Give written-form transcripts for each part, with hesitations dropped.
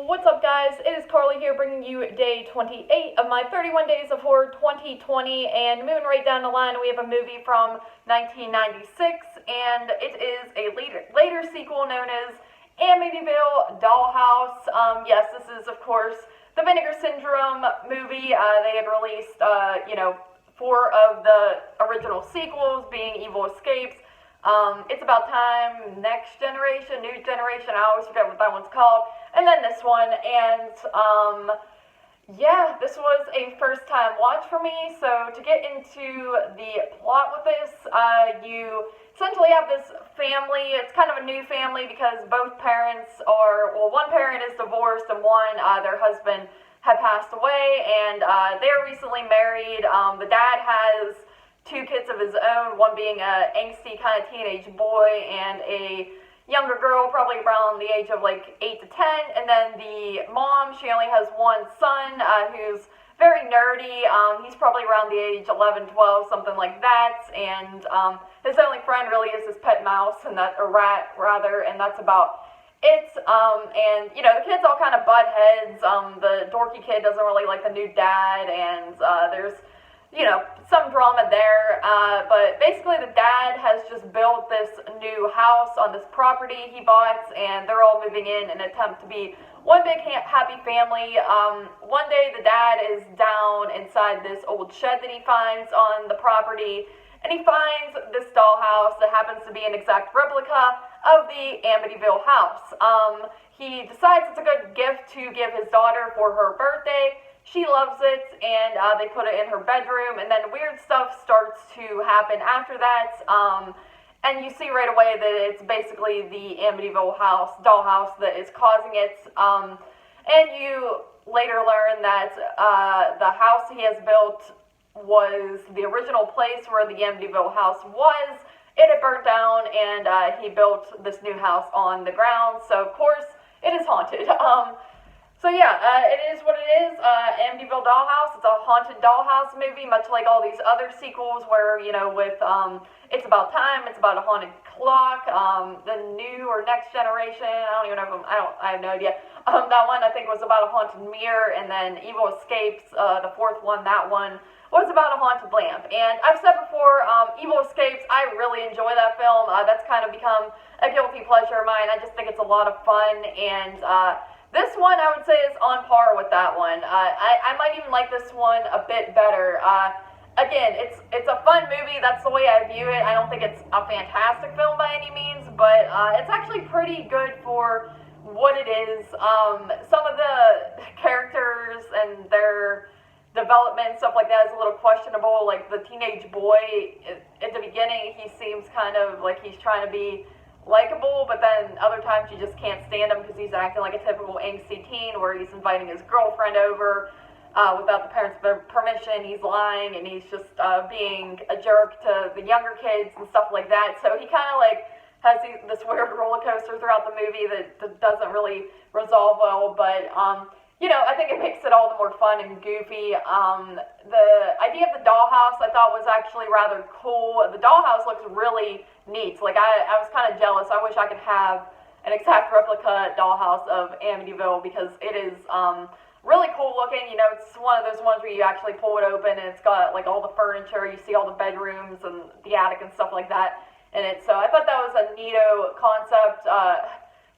What's up, guys? It is Carly here, bringing you day 28 of my 31 Days of Horror 2020, and moving right down the line, we have a movie from 1996, and it is a later sequel known as Amityville Dollhouse. Yes, this is, of course, the Vinegar Syndrome movie. They had released, 4 of the original sequels, being Evil Escapes, It's About Time, Next Generation, New Generation, I always forget what that one's called, and then this one, and, yeah, this was a first-time watch for me. So to get into the plot with this, you essentially have this family. It's kind of a new family because both parents are, well, one parent is divorced and one, their husband had passed away, and they're recently married. The dad has 2 kids of his own, one being a angsty kind of teenage boy and a younger girl, probably around the age of like 8 to 10, and then the mom, she only has one son who's very nerdy. He's probably around the age 11, 12, something like that, and his only friend really is his pet mouse, and a rat rather, and that's about it. And the kids all kind of butt heads. The dorky kid doesn't really like the new dad, and there's some drama there, but basically the dad has just built this new house on this property he bought, and they're all moving in an attempt to be one big happy family. One day the dad is down inside this old shed that he finds on the property, and he finds this dollhouse that happens to be an exact replica of the Amityville house. He decides it's a good gift to give his daughter for her birthday. She loves it, and they put it in her bedroom, and then weird stuff starts to happen after that, and you see right away that it's basically the Amityville dollhouse that is causing it, and you later learn that the house he has built was the original place where the Amityville house was. It had burnt down, and he built this new house on the ground, so of course it is haunted. So yeah, it is what it is. Amityville Dollhouse, it's a haunted dollhouse movie, much like all these other sequels where, with It's About Time, it's about a haunted clock, the new or next generation, I don't even know if I have no idea. That one I think was about a haunted mirror, and then Evil Escapes, the 4th one, that one was about a haunted lamp. And I've said before, Evil Escapes, I really enjoy that film. That's kind of become a guilty pleasure of mine. I just think it's a lot of fun, and this one, I would say, is on par with that one. I might even like this one a bit better. Again, it's a fun movie. That's the way I view it. I don't think it's a fantastic film by any means, but it's actually pretty good for what it is. Some of the characters and their development, stuff like that, is a little questionable. Like the teenage boy, at the beginning, he seems kind of like he's trying to be likable, but then other times you just can't stand him because he's acting like a typical angsty teen where he's inviting his girlfriend over without the parents' permission. He's lying, and he's just being a jerk to the younger kids and stuff like that. So he kind of like has this weird roller coaster throughout the movie that doesn't really resolve well, but I think it makes it all the more fun and goofy. The idea of the dollhouse I thought was actually rather cool. The dollhouse looks really neat. Like I was kind of jealous. I wish I could have an exact replica dollhouse of Amityville because it is really cool looking. It's one of those ones where you actually pull it open and it's got like all the furniture. You see all the bedrooms and the attic and stuff like that in it. So I thought that was a neato concept.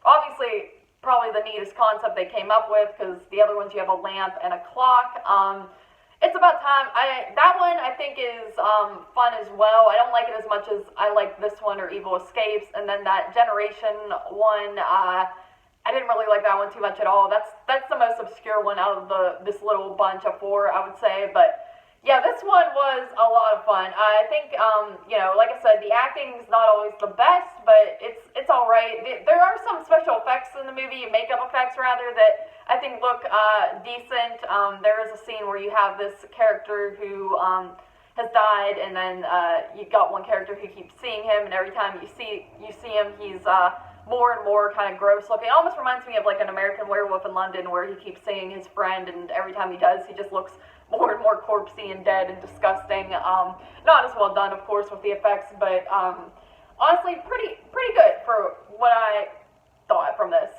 Obviously, probably the neatest concept they came up with because the other ones you have a lamp and a clock. It's About Time. That one I think is fun as well. I don't like it as much as I like this one or Evil Escapes. And then that Generation one, I didn't really like that one too much at all. That's the most obscure one out of this little bunch of 4, I would say. But yeah, this one was a lot of fun. I think, like I said, the acting's not always the best, but it's all right. There are some special effects in the movie, makeup effects rather, that I think look decent. There is a scene where you have this character who has died, and then you got one character who keeps seeing him, and every time you see him, he's more and more kind of gross looking. It almost reminds me of like an American Werewolf in London, where he keeps seeing his friend, and every time he does, he just looks more and more corpsey and dead and disgusting. Not as well done, of course, with the effects, but honestly, pretty good for what I thought from this.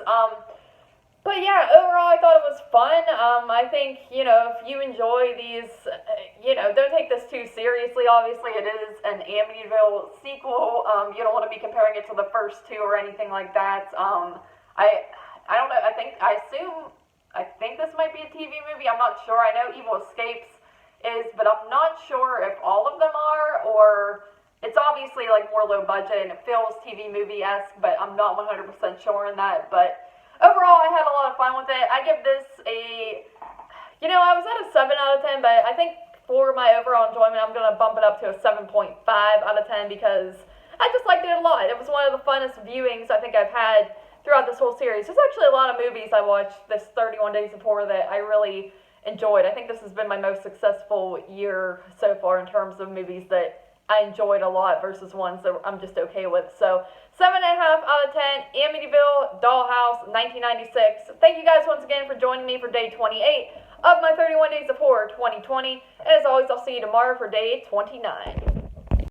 But yeah, overall, thought it was fun. I think, if you enjoy these, don't take this too seriously. Obviously, it is an Amityville sequel. You don't want to be comparing it to the first two or anything like that. I don't know. I think this might be a TV movie. I'm not sure. I know Evil Escapes is, but I'm not sure if all of them are, or it's obviously like more low budget and it feels TV movie-esque, but I'm not 100% sure in that. But overall, I had a lot of fun with it. I give this I was at a 7 out of 10, but I think for my overall enjoyment, I'm going to bump it up to a 7.5 out of 10 because I just liked it a lot. It was one of the funnest viewings I think I've had throughout this whole series. There's actually a lot of movies I watched this 31 Days of Horror that I really enjoyed. I think this has been my most successful year so far in terms of movies that I enjoyed a lot versus ones that I'm just okay with. So 7.5 out of 10, Amityville, Dollhouse, 1996. Thank you guys once again for joining me for day 28 of my 31 Days of Horror 2020. And as always, I'll see you tomorrow for day 29.